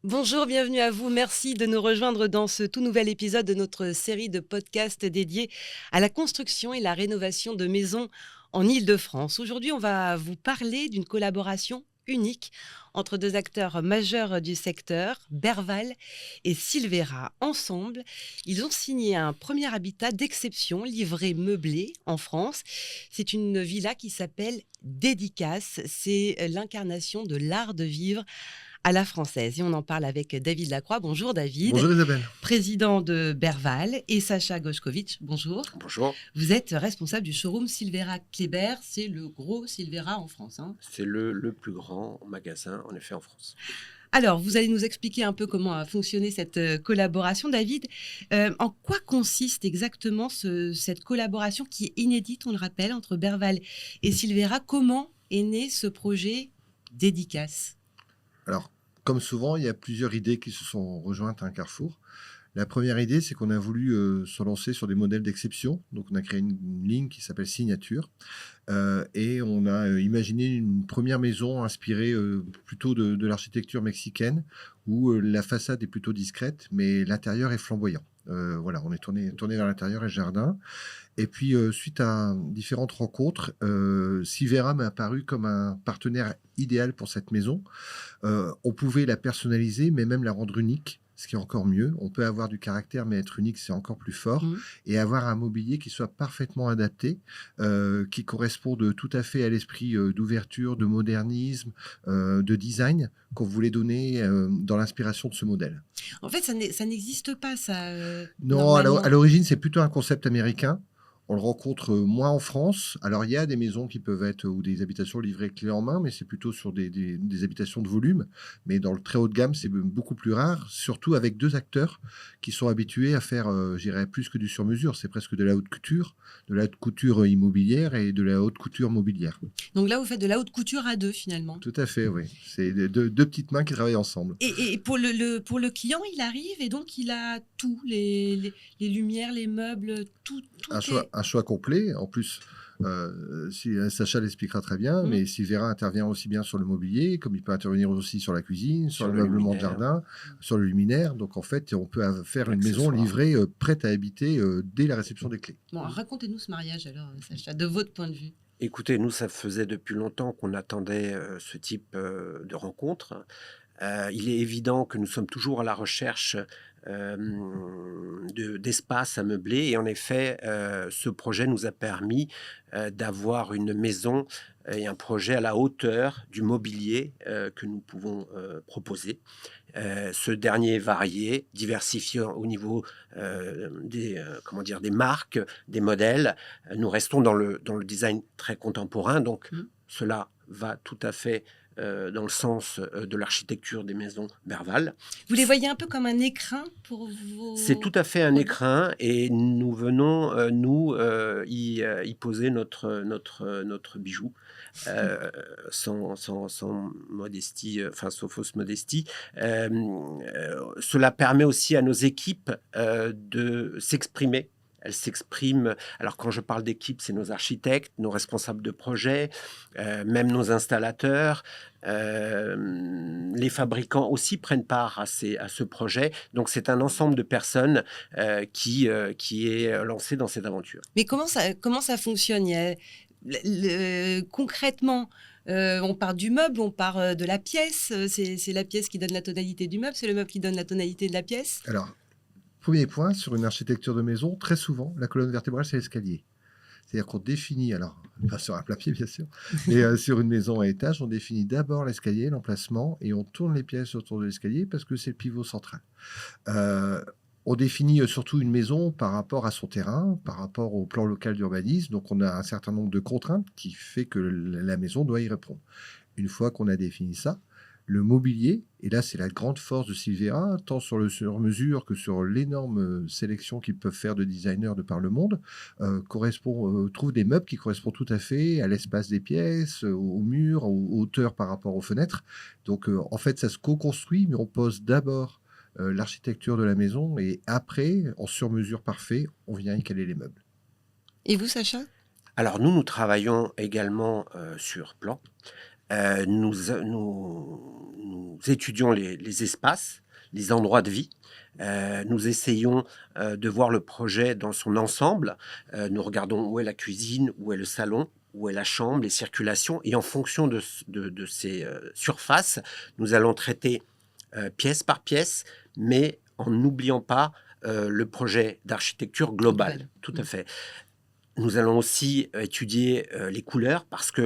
Bonjour, bienvenue à vous. Merci de nous rejoindre dans ce tout nouvel épisode de notre série de podcasts dédiés à la construction et la rénovation de maisons en Île-de-France. Aujourd'hui, on va vous parler d'une collaboration unique entre deux acteurs majeurs du secteur, Berval et Silvera. Ensemble, ils ont signé un premier habitat d'exception livré meublé en France. C'est une villa qui s'appelle Dédicace. C'est l'incarnation de l'art de vivre à la française. Et on en parle avec David Lacroix. Bonjour David, Bonjour Isabelle. président de Berval, et Sacha Goshkovitch. Bonjour. Bonjour, Vous êtes responsable du showroom Silvera Kléber. C'est le gros Silvera en France, hein. c'est le plus grand magasin en effet en France. Alors, vous allez nous expliquer un peu comment a fonctionné cette collaboration, David. En quoi consiste exactement cette collaboration qui est inédite, on le rappelle, entre Berval et Silvera? Comment est né ce projet Dédicace? Alors, comme souvent, il y a plusieurs idées qui se sont rejointes à un carrefour. La première idée, c'est qu'on a voulu se lancer sur des modèles d'exception. Donc, on a créé une ligne qui s'appelle Signature. Et on a imaginé une première maison inspirée plutôt de l'architecture mexicaine, où la façade est plutôt discrète, mais l'intérieur est flamboyant. Voilà, on est tourné vers l'intérieur et le jardin. Et puis, suite à différentes rencontres, Sivera m'a apparu comme un partenaire idéal pour cette maison. On pouvait la personnaliser, mais même la rendre unique, ce qui est encore mieux. On peut avoir du caractère, mais être unique, c'est encore plus fort. Mmh. Et avoir un mobilier qui soit parfaitement adapté, qui corresponde tout à fait à l'esprit d'ouverture, de modernisme, de design qu'on voulait donner dans l'inspiration de ce modèle. En fait, ça n'existe pas, ça, Non, normalement. à l'origine, c'est plutôt un concept américain. On le rencontre moins en France. Alors, il y a des maisons qui peuvent être ou des habitations livrées clé en main, mais c'est plutôt sur des habitations de volume. Mais dans le très haut de gamme, c'est beaucoup plus rare, surtout avec deux acteurs qui sont habitués à faire, je dirais, plus que du sur-mesure. C'est presque de la haute couture immobilière et de la haute couture mobilière. Donc là, vous faites de la haute couture à deux, finalement. Tout à fait, oui. C'est deux petites mains qui travaillent ensemble. Et pour le client, il arrive et donc il a tout, les lumières, les meubles, tout est... Un choix complet. En plus, Sacha l'expliquera très bien, Mmh. mais Silvera intervient aussi bien sur le mobilier, comme il peut intervenir aussi sur la cuisine, sur Sur le le meublement de luminaire. jardin, sur le luminaire. Donc en fait, on peut faire une maison L'accessoire. livrée, prête à habiter dès la réception des clés. Bon, alors racontez-nous ce mariage alors, Sacha, de votre point de vue. Écoutez, nous, ça faisait depuis longtemps qu'on attendait ce type de rencontre. Il est évident que nous sommes toujours à la recherche d'espace à meubler et en effet, ce projet nous a permis d'avoir une maison et un projet à la hauteur du mobilier que nous pouvons proposer. Ce dernier est varié, diversifié au niveau des marques, des modèles. Nous restons dans le design très contemporain, donc Mmh. cela va tout à fait dans le sens de l'architecture des maisons Berval. Vous les voyez un peu comme un écrin pour C'est tout vos à fait un produits? écrin et nous venons, y poser notre bijou, sans modestie, enfin, sans fausse modestie. Cela permet aussi à nos équipes, de s'exprimer. Elles s'expriment alors quand je parle d'équipe, c'est nos architectes, nos responsables de projet, même nos installateurs. Les fabricants aussi prennent part à ce projet. Donc c'est un ensemble de personnes qui est lancé dans cette aventure. Mais comment ça fonctionne? Concrètement, on part du meuble, on part de la pièce. C'est la pièce qui donne la tonalité du meuble, c'est le meuble qui donne la tonalité de la pièce. Alors, premier point, sur une architecture de maison, très souvent, la colonne vertébrale, c'est l'escalier. C'est-à-dire qu'on définit, alors, pas sur un plapied bien sûr, mais sur une maison à étage, on définit d'abord l'escalier, l'emplacement, et on tourne les pièces autour de l'escalier parce que c'est le pivot central. Euh, on définit surtout une maison par rapport à son terrain, par rapport au plan local d'urbanisme. Donc, on a un certain nombre de contraintes qui fait que la maison doit y répondre. Une fois qu'on a défini ça, le mobilier, et là c'est la grande force de Silvera, tant sur le sur-mesure que sur l'énorme sélection qu'ils peuvent faire de designers de par le monde, trouve des meubles qui correspondent tout à fait à l'espace des pièces, aux murs, aux hauteurs par rapport aux fenêtres. Donc en fait ça se co-construit, mais on pose d'abord l'architecture de la maison et après, en sur-mesure parfait, on vient y caler les meubles. Et vous, Sacha? Alors nous travaillons également sur plan. nous étudions les espaces, les endroits de vie. Nous essayons de voir le projet dans son ensemble. Nous regardons où est la cuisine, où est le salon, où est la chambre, les circulations. Et en fonction de ces surfaces, nous allons traiter pièce par pièce, mais en n'oubliant pas le projet d'architecture globale. Tout à fait. Nous allons aussi étudier les couleurs parce que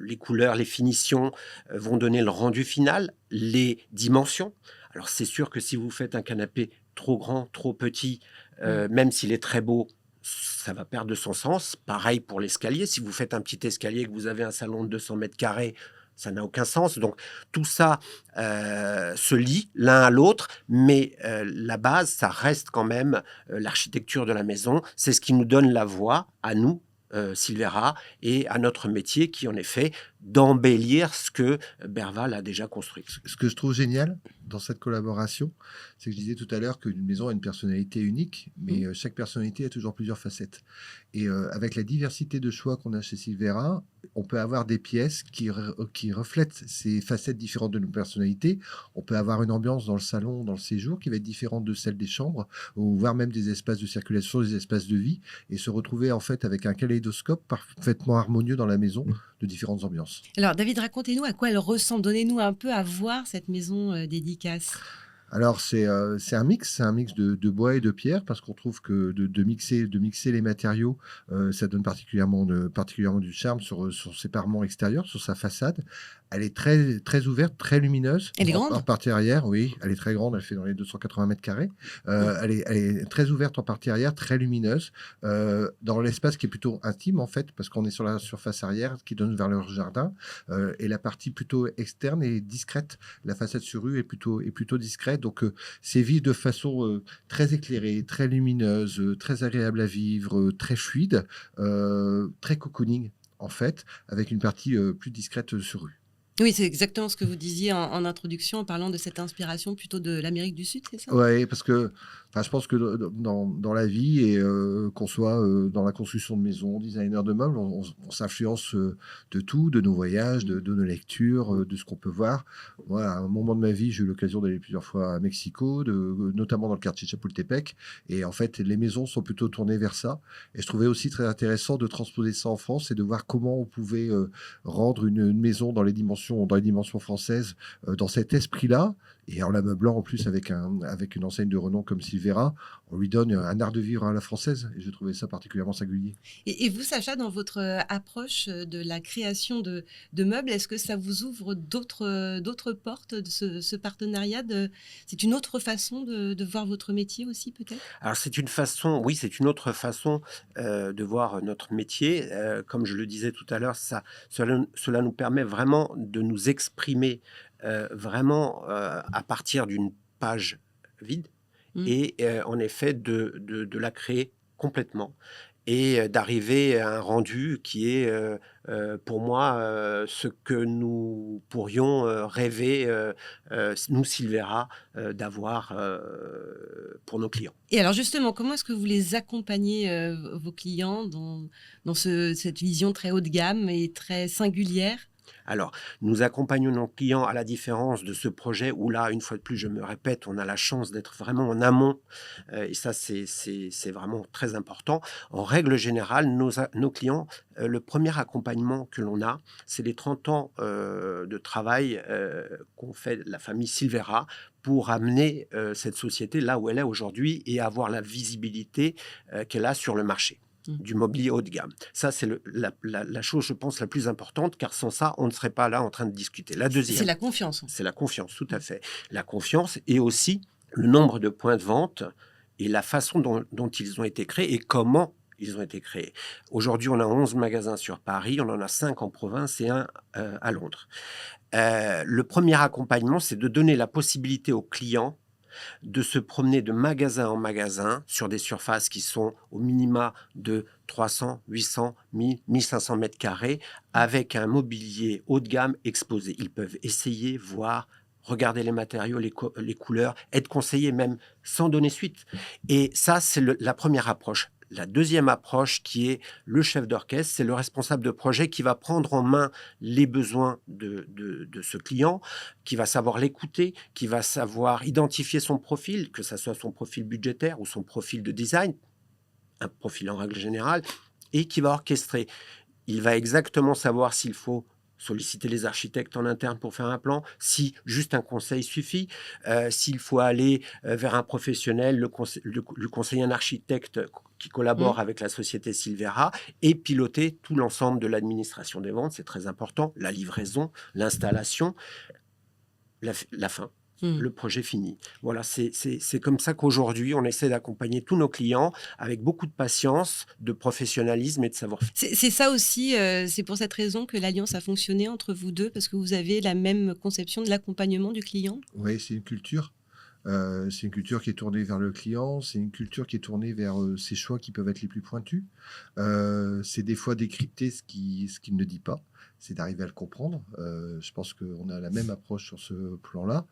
les couleurs, les finitions vont donner le rendu final, les dimensions. Alors c'est sûr que si vous faites un canapé trop grand, trop petit, même s'il est très beau, ça va perdre de son sens. Pareil pour l'escalier. Si vous faites un petit escalier et que vous avez un salon de 200 mètres carrés, ça n'a aucun sens. Donc, tout ça se lie l'un à l'autre, mais la base, ça reste quand même l'architecture de la maison. C'est ce qui nous donne la voix à nous, Silvera, et à notre métier qui, en effet, d'embellir ce que Berval a déjà construit. Ce que je trouve génial dans cette collaboration, c'est que je disais tout à l'heure qu'une maison a une personnalité unique, mais chaque personnalité a toujours plusieurs facettes. Et avec la diversité de choix qu'on a chez Silvera, on peut avoir des pièces qui reflètent ces facettes différentes de nos personnalités. On peut avoir une ambiance dans le salon, dans le séjour, qui va être différente de celle des chambres, ou voire même des espaces de circulation, des espaces de vie, et se retrouver en fait avec un kaléidoscope parfaitement harmonieux dans la maison de différentes ambiances. Alors, David, racontez-nous à quoi elle ressemble. Donnez-nous un peu à voir cette maison dédicace. Alors, c'est un mix de bois et de pierre, parce qu'on trouve que de mixer les matériaux, ça donne particulièrement du charme sur ses parements extérieurs, sur sa façade. Elle est très, très ouverte, très lumineuse. Elle est grande ? En partie arrière, oui. Elle est très grande, elle fait dans les 280 mètres carrés. Elle est très ouverte en partie arrière, très lumineuse. Dans l'espace qui est plutôt intime, en fait, parce qu'on est sur la surface arrière qui donne vers le jardin. Et la partie plutôt externe est discrète. La façade sur rue est plutôt discrète. Donc, c'est vu de façon très éclairée, très lumineuse, très agréable à vivre, très fluide, très cocooning, en fait, avec une partie plus discrète sur rue. Oui, c'est exactement ce que vous disiez en introduction, en parlant de cette inspiration plutôt de l'Amérique du Sud, c'est ça ? Oui, parce que je pense que dans la vie, et qu'on soit dans la construction de maisons, designer de meubles, on s'influence de tout, de nos voyages, de nos lectures, de ce qu'on peut voir. Moi, à un moment de ma vie, j'ai eu l'occasion d'aller plusieurs fois à Mexico, notamment dans le quartier de Chapultepec. Et en fait, les maisons sont plutôt tournées vers ça. Et je trouvais aussi très intéressant de transposer ça en France et de voir comment on pouvait rendre une maison dans les dimensions françaises, dans cet esprit-là. Et en l'ameublant en plus avec une enseigne de renom comme Silvera, on lui donne un art de vivre à la française. Et je trouvais ça particulièrement singulier. Et vous, Sacha, dans votre approche de la création de meubles, est-ce que ça vous ouvre d'autres portes de ce partenariat C'est une autre façon de voir votre métier aussi, peut-être ? Alors, c'est une autre façon de voir notre métier. Comme je le disais tout à l'heure, cela nous permet vraiment de nous exprimer vraiment à partir d'une page vide et en effet de la créer complètement et d'arriver à un rendu qui est pour moi ce que nous pourrions rêver, nous Silvera, d'avoir pour nos clients. Et alors justement, comment est-ce que vous les accompagnez, vos clients, dans cette vision très haut de gamme et très singulière ? Alors, nous accompagnons nos clients à la différence de ce projet où là, une fois de plus, je me répète, on a la chance d'être vraiment en amont et ça, c'est vraiment très important. En règle générale, nos clients, le premier accompagnement que l'on a, c'est les 30 ans de travail qu'ont fait la famille Silvera pour amener cette société là où elle est aujourd'hui et avoir la visibilité qu'elle a sur le marché du mobilier haut de gamme. Ça, c'est la chose, je pense, la plus importante, car sans ça, on ne serait pas là en train de discuter. La deuxième... C'est la confiance. C'est la confiance, tout à fait. La confiance et aussi le nombre de points de vente et la façon dont ils ont été créés et comment ils ont été créés. Aujourd'hui, on a 11 magasins sur Paris, on en a 5 en province et 1 à Londres. Le premier accompagnement, c'est de donner la possibilité aux clients de se promener de magasin en magasin sur des surfaces qui sont au minima de 300, 800, 1000, 1500 mètres carrés avec un mobilier haut de gamme exposé. Ils peuvent essayer, voir, regarder les matériaux, les couleurs, être conseillés même sans donner suite. Et ça, c'est la première approche. La deuxième approche qui est le chef d'orchestre, c'est le responsable de projet qui va prendre en main les besoins de ce client, qui va savoir l'écouter, qui va savoir identifier son profil, que ce soit son profil budgétaire ou son profil de design, un profil en règle générale, et qui va orchestrer. Il va exactement savoir s'il faut solliciter les architectes en interne pour faire un plan, si juste un conseil suffit, s'il faut aller vers un professionnel, lui conseiller un architecte qui collabore avec la société Silvera et piloter tout l'ensemble de l'administration des ventes, c'est très important, la livraison, l'installation, la fin. Le projet fini. Voilà, c'est comme ça qu'aujourd'hui, on essaie d'accompagner tous nos clients avec beaucoup de patience, de professionnalisme et de savoir-faire. C'est ça aussi, c'est pour cette raison que l'alliance a fonctionné entre vous deux, parce que vous avez la même conception de l'accompagnement du client. Oui, c'est une culture. C'est une culture qui est tournée vers le client, c'est une culture qui est tournée vers ses choix qui peuvent être les plus pointus. C'est des fois décrypter ce qu'il ne dit pas, c'est d'arriver à le comprendre. Je pense qu'on a la même approche sur ce plan-là.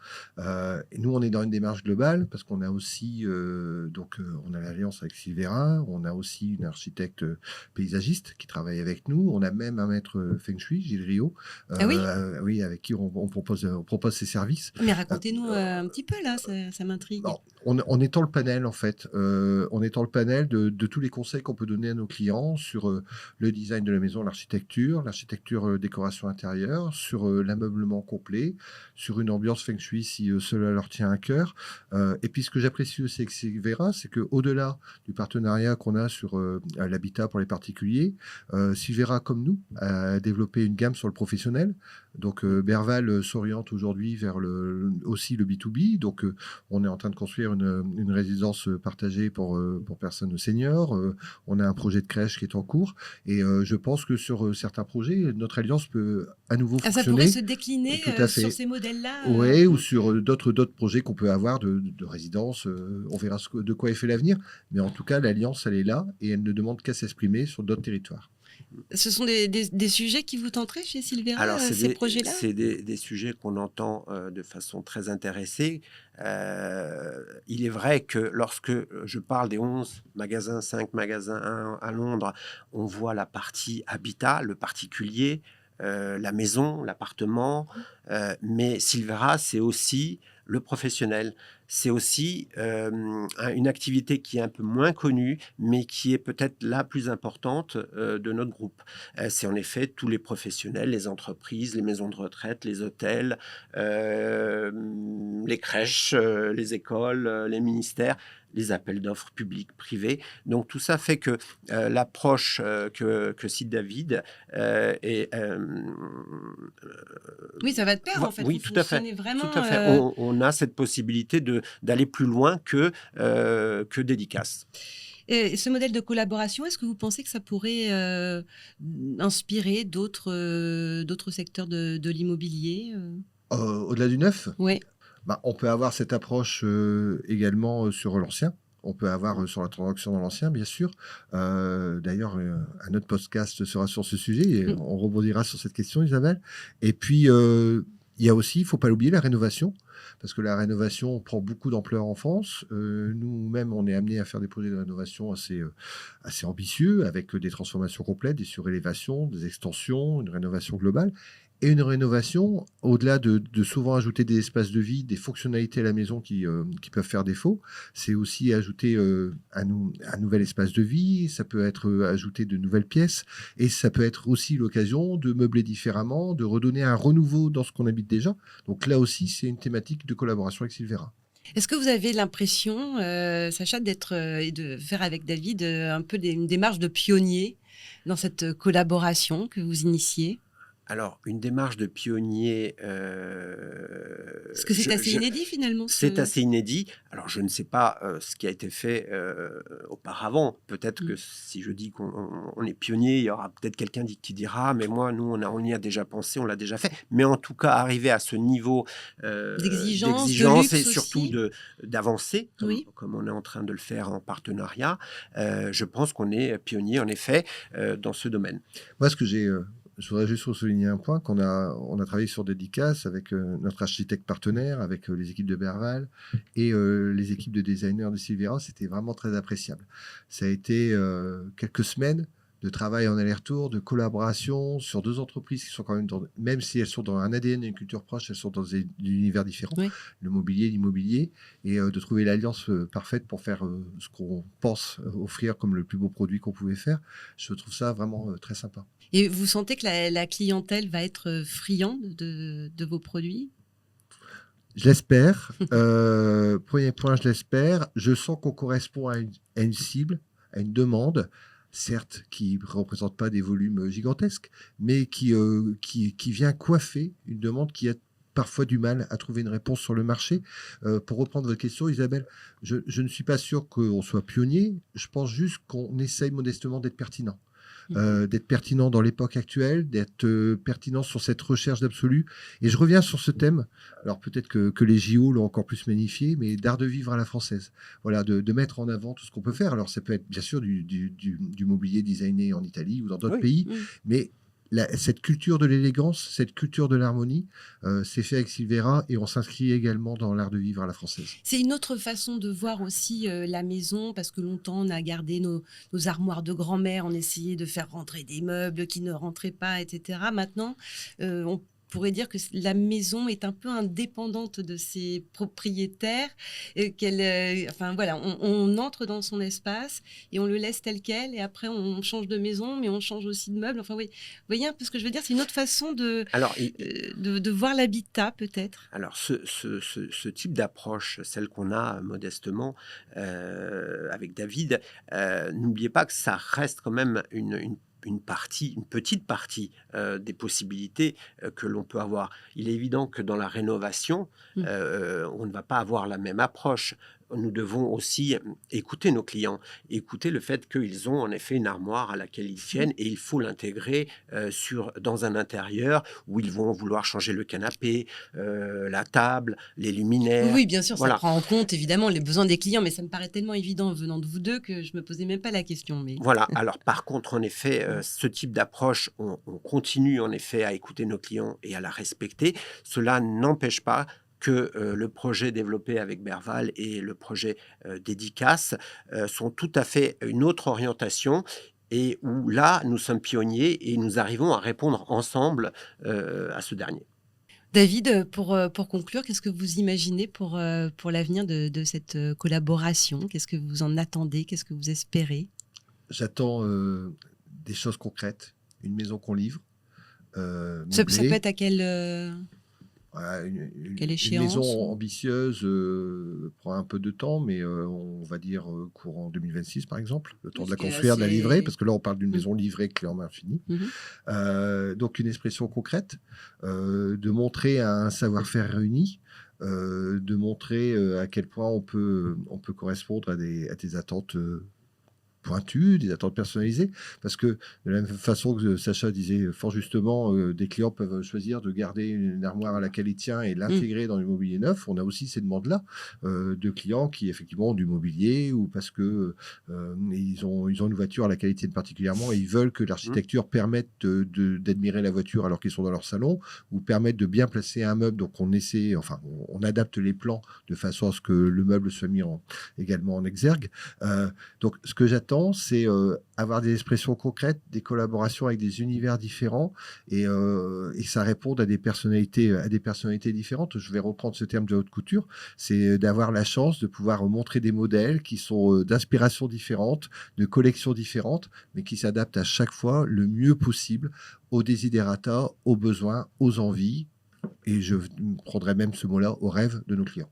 Et nous, on est dans une démarche globale parce qu'on a aussi, on a l'alliance avec Silvera, on a aussi une architecte paysagiste qui travaille avec nous, on a même un maître Feng Shui, Gilles Rio, Ah oui, oui, avec qui on propose ses services. mais racontez-nous un petit peu là, ça m'intrigue. Non, on étend le panel en fait. On étend le panel de tous les conseils qu'on peut donner à nos clients sur le design de la maison, l'architecture décoration intérieure, sur l'ameublement complet, sur une ambiance feng shui si cela leur tient à cœur. Et puis ce que j'apprécie aussi avec Silvera, c'est qu'au-delà du partenariat qu'on a sur l'habitat pour les particuliers, Silvera comme nous a développé une gamme sur le professionnel. Donc Berval s'oriente aujourd'hui vers aussi le B2B. Donc on est en train de construire une résidence partagée pour personnes seniors. On a un projet de crèche qui est en cours. Et je pense que sur certains projets, notre alliance peut à nouveau fonctionner. Ça pourrait se décliner Tout à fait. sur ces modèles-là. Oui, ou sur d'autres projets qu'on peut avoir de résidence. On verra de quoi est fait l'avenir. Mais en tout cas, l'alliance, elle est là et elle ne demande qu'à s'exprimer sur d'autres territoires. Ce sont des sujets qui vous tenteraient chez Silvera, Alors, ces projets-là? C'est des sujets qu'on entend de façon très intéressée. Il est vrai que lorsque je parle des 11 magasins, 5 magasins à Londres, on voit la partie habitat, le particulier, la maison, l'appartement. Mais Silvera, c'est aussi le professionnel. C'est aussi une activité qui est un peu moins connue, mais qui est peut-être la plus importante de notre groupe. C'est en effet tous les professionnels, les entreprises, les maisons de retraite, les hôtels, les crèches, les écoles, les ministères, les appels d'offres publics, privés. Donc tout ça fait que l'approche que cite David est... oui, ça va de pair en fait. Oui, Vous tout à fait. Vraiment, tout à fait. On a cette possibilité d'aller plus loin que dédicace. Et ce modèle de collaboration, est-ce que vous pensez que ça pourrait inspirer d'autres secteurs de l'immobilier Au-delà du neuf, Oui. on peut avoir cette approche également sur l'ancien. On peut avoir sur la transaction dans l'ancien, bien sûr. D'ailleurs, un autre podcast sera sur ce sujet et on rebondira sur cette question, Isabelle. Et puis, il y a aussi, il ne faut pas l'oublier, la rénovation. Parce que la rénovation prend beaucoup d'ampleur en France. Nous-mêmes, on est amenés à faire des projets de rénovation assez ambitieux, avec des transformations complètes, des surélévations, des extensions, une rénovation globale. Et une rénovation, au-delà de souvent ajouter des espaces de vie, des fonctionnalités à la maison qui peuvent faire défaut, c'est aussi ajouter un nouvel espace de vie, ça peut être ajouter de nouvelles pièces, et ça peut être aussi l'occasion de meubler différemment, de redonner un renouveau dans ce qu'on habite déjà. Donc là aussi, c'est une thématique de collaboration avec Silvera. Est-ce que vous avez l'impression, Sacha, de faire avec David un peu une démarche de pionnier dans cette collaboration que vous initiez ? Alors, une démarche de pionnier... Parce que c'est assez inédit finalement. C'est assez inédit. Alors, je ne sais pas ce qui a été fait auparavant. Peut-être que si je dis qu'on est pionnier, il y aura peut-être quelqu'un qui dira « mais moi, nous, on y a déjà pensé, on l'a déjà fait ». Mais en tout cas, arriver à ce niveau d'exigence et surtout d'avancer, comme on est en train de le faire en partenariat, je pense qu'on est pionnier, en effet, dans ce domaine. Moi, ce que j'ai Je voudrais juste souligner un point on a travaillé sur Dédicace avec notre architecte partenaire, avec les équipes de Berval et les équipes de designers de Silvera. C'était vraiment très appréciable. Ça a été quelques semaines de travail en aller-retour, de collaboration sur deux entreprises qui sont quand même, même si elles sont dans un ADN et une culture proche, elles sont dans des univers différents, Oui. le mobilier, l'immobilier, et de trouver l'alliance parfaite pour faire ce qu'on pense offrir comme le plus beau produit qu'on pouvait faire. Je trouve ça vraiment très sympa. Et vous sentez que la clientèle va être friande de vos produits? Je l'espère. Premier point, je l'espère. Je sens qu'on correspond à une cible, à une demande, certes, qui ne représente pas des volumes gigantesques, mais qui vient coiffer une demande qui a parfois du mal à trouver une réponse sur le marché. Pour reprendre votre question, Isabelle, je ne suis pas sûr qu'on soit pionnier. Je pense juste qu'on essaye modestement d'être pertinent. D'être pertinent dans l'époque actuelle, d'être pertinent sur cette recherche d'absolu. Et je reviens sur ce thème, alors peut-être que les JO l'ont encore plus magnifié, mais d'art de vivre à la française. Voilà, de mettre en avant tout ce qu'on peut faire. Alors ça peut être bien sûr du mobilier designé en Italie ou dans d'autres pays, mais cette culture de l'élégance, cette culture de l'harmonie, c'est fait avec Silvera et on s'inscrit également dans l'art de vivre à la française. C'est une autre façon de voir aussi la maison, parce que longtemps on a gardé nos armoires de grand-mère, on essayait de faire rentrer des meubles qui ne rentraient pas, etc. Maintenant, on pourrait dire que la maison est un peu indépendante de ses propriétaires, enfin voilà, on entre dans son espace et on le laisse tel quel, et après on change de maison, mais on change aussi de meubles. Enfin oui, vous voyez un peu ce que je veux dire, c'est une autre façon de voir l'habitat peut-être. Alors, ce type d'approche, celle qu'on a modestement avec David, n'oubliez pas que ça reste quand même une petite partie des possibilités que l'on peut avoir. Il est évident que dans la rénovation, on ne va pas avoir la même approche. Nous devons aussi écouter nos clients, écouter le fait qu'ils ont en effet une armoire à laquelle ils tiennent et il faut l'intégrer dans un intérieur où ils vont vouloir changer le canapé, la table, les luminaires. Oui, bien sûr, ça Voilà. prend en compte évidemment les besoins des clients, mais ça me paraît tellement évident venant de vous deux que je me posais même pas la question. Mais Voilà. Alors, par contre, en effet, ce type d'approche, on continue en effet à écouter nos clients et à la respecter. Cela n'empêche pas que le projet développé avec Berval et le projet Dédicace sont tout à fait une autre orientation et où là, nous sommes pionniers et nous arrivons à répondre ensemble à ce dernier. David, pour conclure, qu'est-ce que vous imaginez pour l'avenir de cette collaboration? Qu'est-ce que vous en attendez? Qu'est-ce que vous espérez? J'attends des choses concrètes, une maison qu'on livre, Ça peut meublée. être à Voilà, quelle une échéance? maison ambitieuse prend un peu de temps, mais on va dire courant 2026 par exemple, le temps Oui, de la ce qui est construire, de la livrer, assez... parce que là on parle d'une Mm. maison livrée clé en main finie. Mhm. Donc une expression concrète, de montrer un savoir-faire réuni, de montrer à quel point on peut correspondre à des attentes pointues, des attentes personnalisées, parce que de la même façon que Sacha disait fort justement, des clients peuvent choisir de garder une armoire à laquelle il tient et l'intégrer dans le mobilier neuf. On a aussi ces demandes-là de clients qui effectivement ont du mobilier ou parce que ils ont une voiture à laquelle ils tiennent particulièrement et ils veulent que l'architecture permette d'admirer la voiture alors qu'ils sont dans leur salon ou permette de bien placer un meuble. Donc on adapte les plans de façon à ce que le meuble soit mis également en exergue. Donc ce que j'attends, c'est avoir des expressions concrètes, des collaborations avec des univers différents et ça répond à des personnalités différentes. Je vais reprendre ce terme de haute couture, c'est d'avoir la chance de pouvoir montrer des modèles qui sont d'inspiration différentes, de collections différentes, mais qui s'adaptent à chaque fois le mieux possible aux desiderata, aux besoins, aux envies, et je prendrai même ce mot-là, aux rêves de nos clients.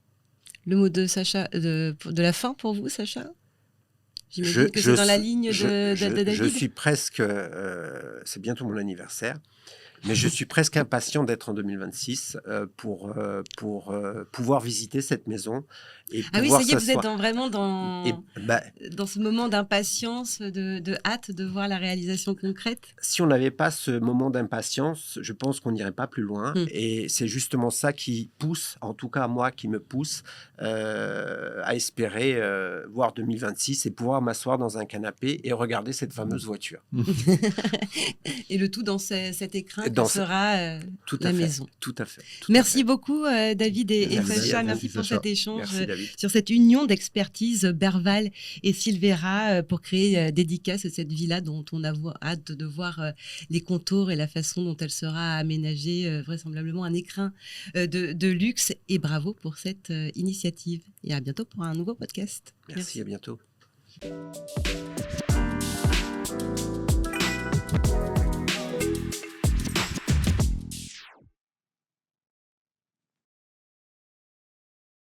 Le mot de Sacha, de la fin pour vous, Sacha? J'imagine que c'est dans la ligne de David. Je suis presque... c'est bientôt mon anniversaire. Mais je suis presque impatient d'être en 2026 pour pouvoir visiter cette maison et Ah oui, pouvoir ça y est, vous êtes s'asseoir. vraiment Et bah, dans ce moment d'impatience, de hâte de voir la réalisation concrète. si on n'avait pas ce moment d'impatience, je pense qu'on n'irait pas plus loin. Mm. Et c'est justement ça qui pousse, en tout cas moi, qui me pousse à espérer voir 2026 et pouvoir m'asseoir dans un canapé et regarder cette fameuse voiture. Et le tout dans cet écrin Dans que sera Tout la à fait. maison. Tout à fait. Tout à Merci fait. beaucoup David et Merci à Sacha. vous, Merci pour Sacha. cet échange Merci David. sur cette union d'expertise Berval et Silvera pour créer Dédicace, cette villa dont on a hâte de voir les contours et la façon dont elle sera aménagée, vraisemblablement un écrin de luxe. Et bravo pour cette initiative. Et à bientôt pour un nouveau podcast. Merci. À bientôt.